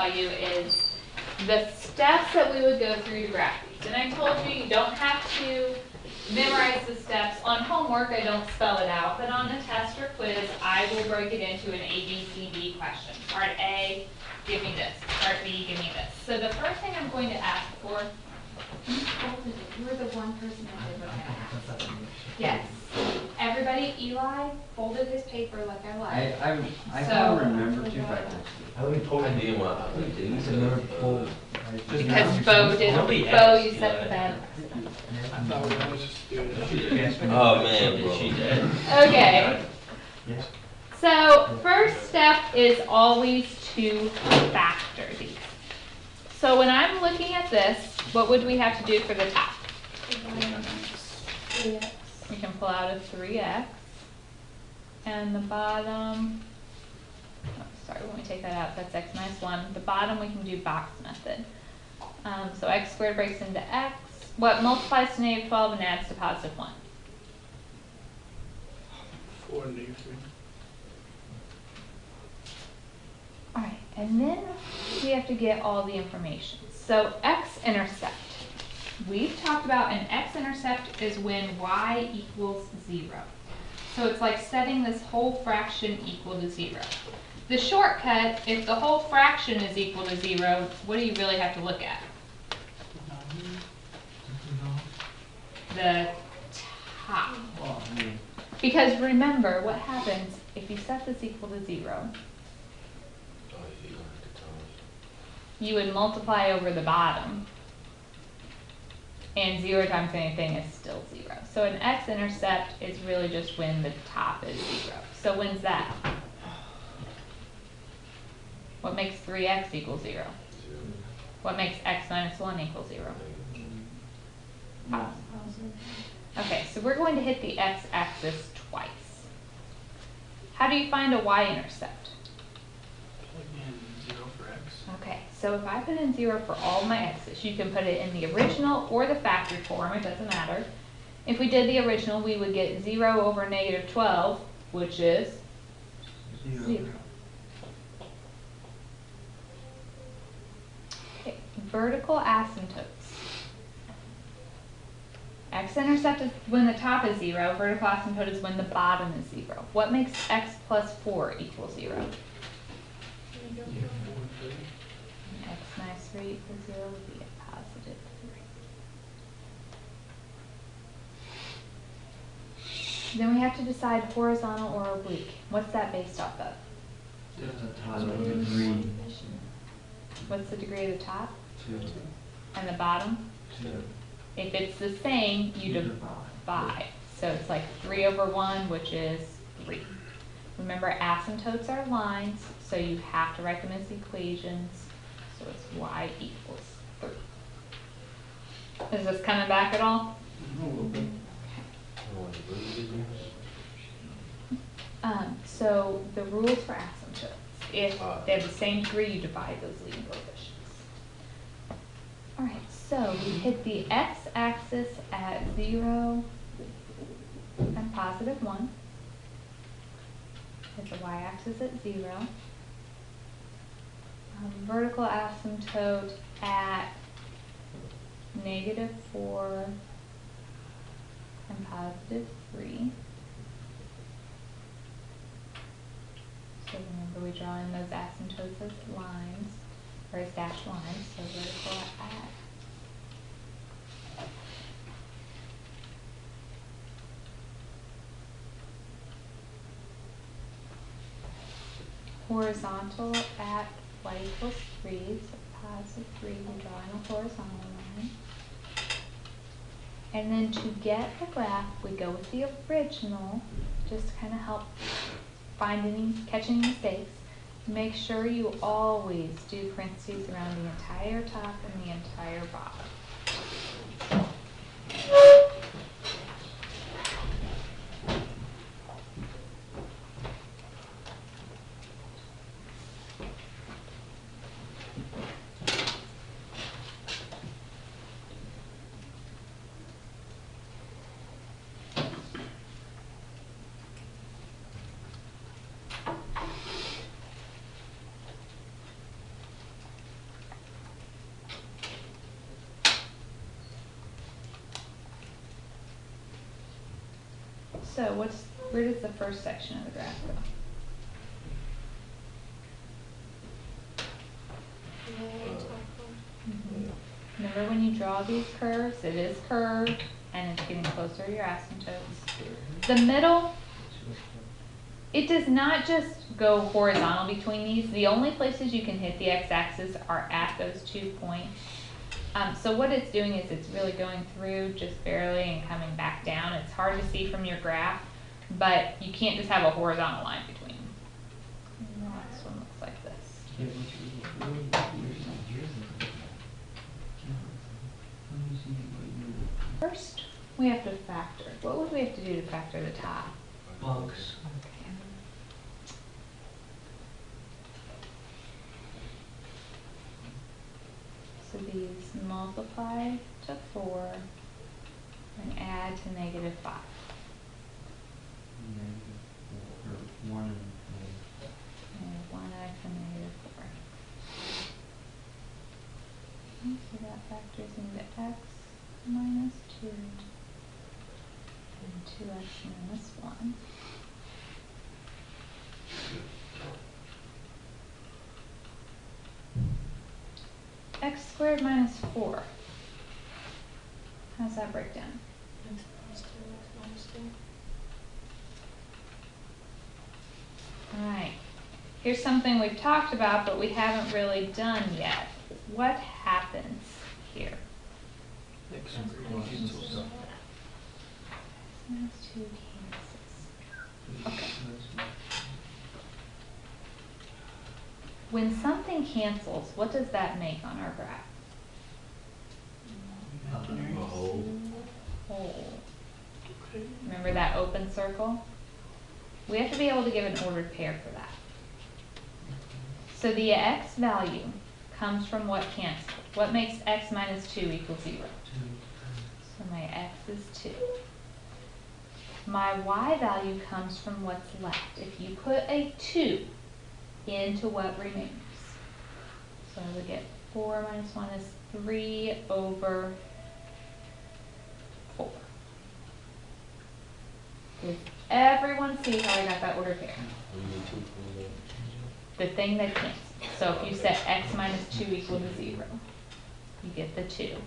tell you is the steps that we would go through to graph these. And I told you you don't have to memorize the steps. On homework, I don't spell it out, but on the test or quiz, I will break it into an A, B, C, D question. Part A, give me this. Part B, give me this. So the first thing I'm going to ask for, you were the one person that did what I asked. Yes. Everybody, Eli folded his paper like I like. I can't remember too bad. I only pulled I didn't want to pull. Because Bo did. Bo, you set the bed. I thought we was just doing it. Oh man, bro. She did. Okay. So first step is always to factor these. So when I'm looking at this, what would we have to do for the top? We can pull out a 3x. And the bottom, oh, sorry, when we take that out, that's x minus 1. The bottom we can do box method. So x squared breaks into x. What multiplies to negative 12 and adds to positive 1? 4 and negative 3. Alright, and then we have to get all the information. So x-intercept. We've talked about an x-intercept is when y equals 0. So it's like setting this whole fraction equal to 0. The shortcut, if the whole fraction is equal to 0, what do you really have to look at? The top. Because remember, what happens if you set this equal to 0? You would multiply over the bottom. And 0 times anything is still 0. So an x-intercept is really just when the top is 0. So when's that? What makes 3x equal 0? What makes x minus 1 equal 0? Okay, so we're going to hit the x-axis twice. How do you find a y-intercept? Plug in 0 for x. Okay, so if I put in 0 for all my x's, you can put it in the original or the factored form, it doesn't matter. If we did the original, we would get 0 over negative 12, which is 0. Okay, vertical asymptotes. X-intercept is when the top is 0, vertical asymptote is when the bottom is 0. What makes x plus 4 equal 0? X minus 3 equals 0 would be a positive 3. Then we have to decide horizontal or oblique. What's that based off of? Degree. What's the degree of the top? 2. And the bottom? 2. If it's the same, you divide. So it's like 3 over 1, which is 3. Remember, asymptotes are lines, so you have to write them as equations. So it's y equals 3. Is this coming back at all? So the rules for asymptotes. If they have the same degree, you divide those leading coefficients. All right, so we hit the x-axis at 0 and positive 1. Hit the y-axis at 0. Vertical asymptote at negative 4 and positive 3. So remember, we draw in those asymptotes as lines, or as dashed lines, so vertical at horizontal at y equals 3, so positive 3, we draw in a horizontal line. And then to get the graph, we go with the original, just to kind of help catch any mistakes. Make sure you always do parentheses around the entire top and the entire bottom. So where does the first section of the graph go? Remember when you draw these curves, it is curved and it's getting closer to your asymptotes. The middle, it does not just go horizontal between these. The only places you can hit the x-axis are at those 2 points. So what it's doing is it's really going through just barely and coming back down. It's hard to see from your graph, but you can't just have a horizontal line between them. The next one looks like this. First, we have to factor. What would we have to do to factor the top? Bugs. So these multiply to 4 and add to -5. One And 1x and -4. So that factors into x minus 2 and 2x minus 1. X squared minus 4. How does that break down? Alright, here's something we've talked about but we haven't really done yet. What happens here? X Minus 2 cancels. Okay. When something cancels, what does that make on our graph? Oh. Hole. Okay. Remember that open circle? We have to be able to give an ordered pair for that. So the x value comes from what canceled. What makes x minus 2 equal 0? So my x is 2. My y value comes from what's left. If you put a 2 into what remains. So I would get 4 minus 1 is 3 over 4. Does everyone see how I got that order pair? The thing that canceled. So if you set x minus 2 equal to 0, you get the 2.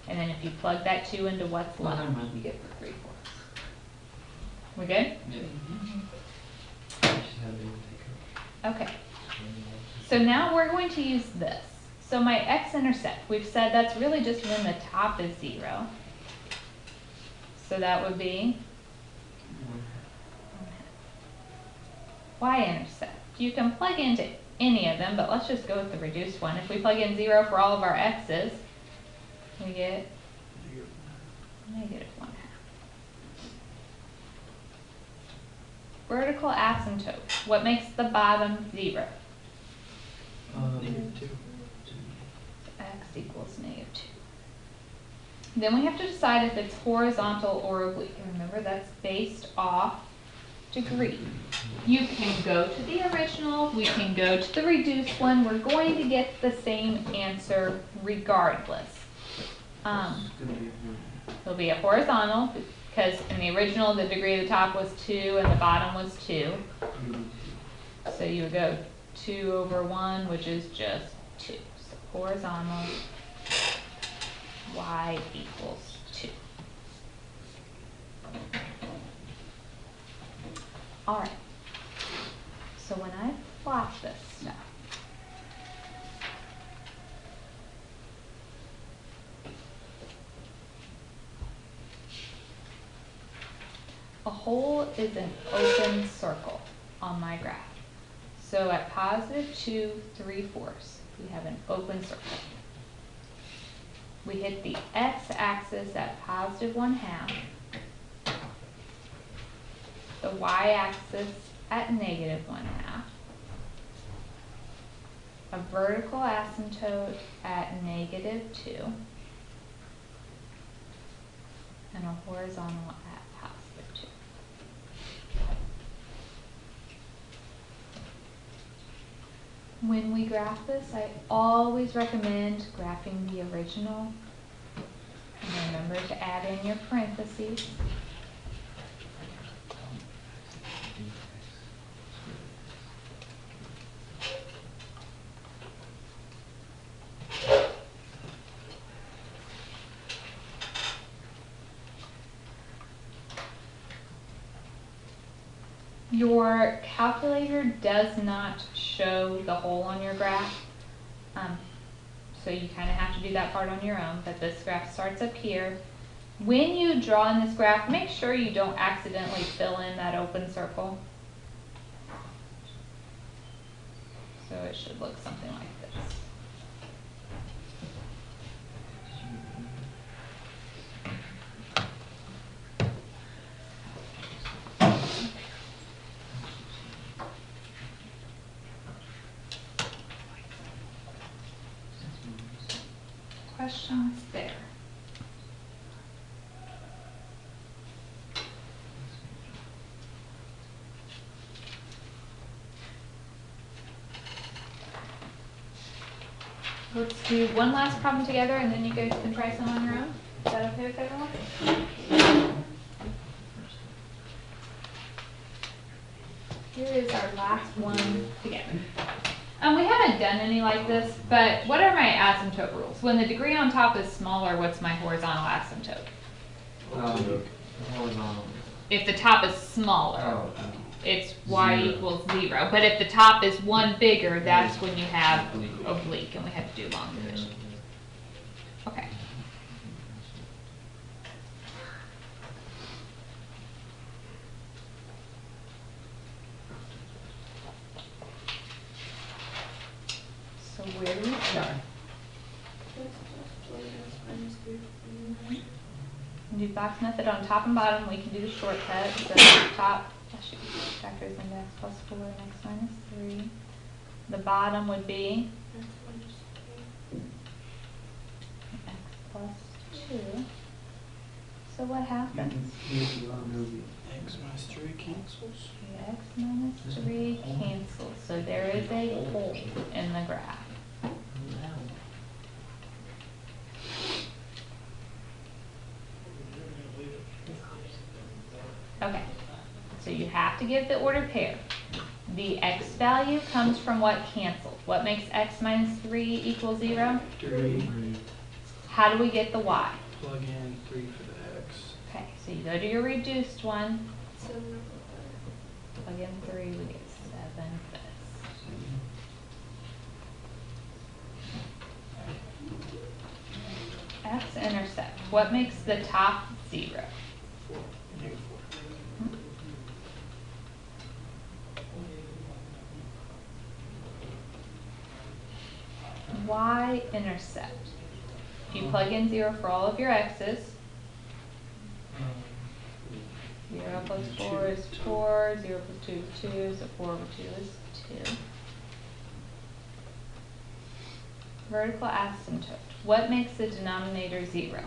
And then if you plug that 2 into what's left, you get the 3/4. We good? Okay. So now we're going to use this. So my X-intercept, we've said that's really just when the top is 0. So that would be Y-intercept. You can plug into any of them, but let's just go with the reduced one. If we plug in 0 for all of our x's, we get -1/2. Vertical asymptote. What makes the bottom 0? -2. X equals -2. Then we have to decide if it's horizontal or oblique. And remember, that's based off degree. You can go to the original, we can go to the reduced one. We're going to get the same answer regardless. It'll be a horizontal because in the original the degree of the top was 2 and the bottom was 2. So you would go 2 over 1, which is just 2. So horizontal, y equals 2. Alright, so when I plot this stuff, a hole is an open circle on my graph. So at +2 3/4, we have an open circle. We hit the x-axis at +1/2, the y-axis at -1/2, a vertical asymptote at -2, and a horizontal at +2. When we graph this, I always recommend graphing the original. And remember to add in your parentheses. Your calculator does not show the hole on your graph. So you kind of have to do that part on your own, but this graph starts up here. When you draw in this graph, make sure you don't accidentally fill in that open circle. So it should look something like this. Questions there? Let's do one last problem together and then you guys can try some on your own. Is that okay with everyone? Here is our last one together. We haven't done any like this, but what are my asymptote rules? When the degree on top is smaller, what's my horizontal asymptote? Horizontal. If the top is smaller, Oh, it's y Zero. equals 0. But if the top is one bigger, that's when you have oblique, and we have to do long division. Okay. So where do we start? Do box method on top and bottom. We can do the shortcut. So top factors into x plus 4 and x minus 3. The bottom would be x plus 2. So what happens? X minus 3 cancels. The x minus 3 cancels. So there is a hole in the graph. Okay, so you have to give the ordered pair. The x value comes from what canceled. What makes x minus 3 equal 0? 3. How do we get the y? Plug in 3 for the x. Okay, so you go to your reduced one. Plug in 3, we get 7 this. X-intercept. What makes the top 0? 4. Negative 4. Y-intercept. If you plug in 0 for all of your x's, 0 plus 4 is 4, 0 plus 2 is 2, so 4 over 2 is 2. Vertical asymptote. What makes the denominator 0?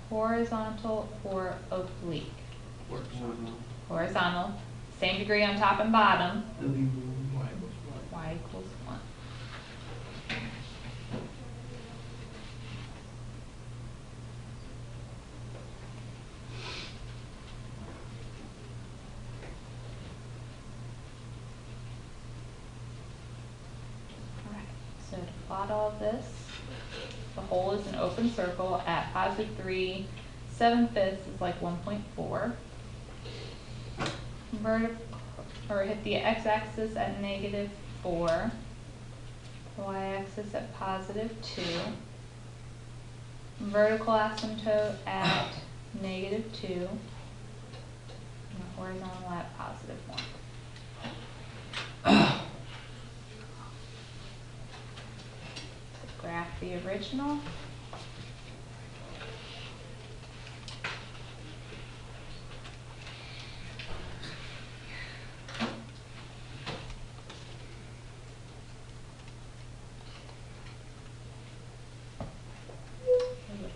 Horizontal or oblique? Horizontal. Horizontal. Same degree on top and bottom. Y equals 1. Y equals 1. Alright, so to plot all of this, the hole is an open circle at positive 3, 7/5 is like 1.4. Or hit the x-axis at negative 4, the y-axis at positive 2, vertical asymptote at negative 2, and the horizontal at positive 1. Graph the original.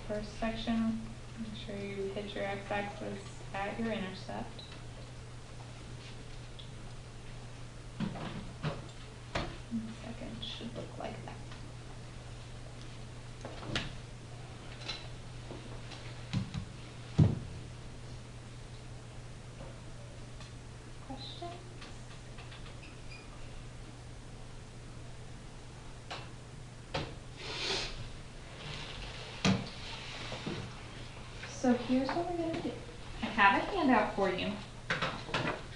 First section, make sure you hit your x-axis at your intercept. And the second should look like that. Questions? So here's what we're gonna do. I have a handout for you.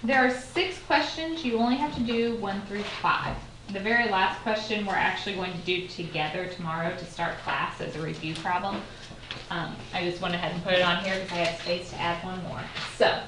There are 6 questions. You only have to do 1 through 5. The very last question we're actually going to do together tomorrow to start class as a review problem. I just went ahead and put it on here because I had space to add one more. So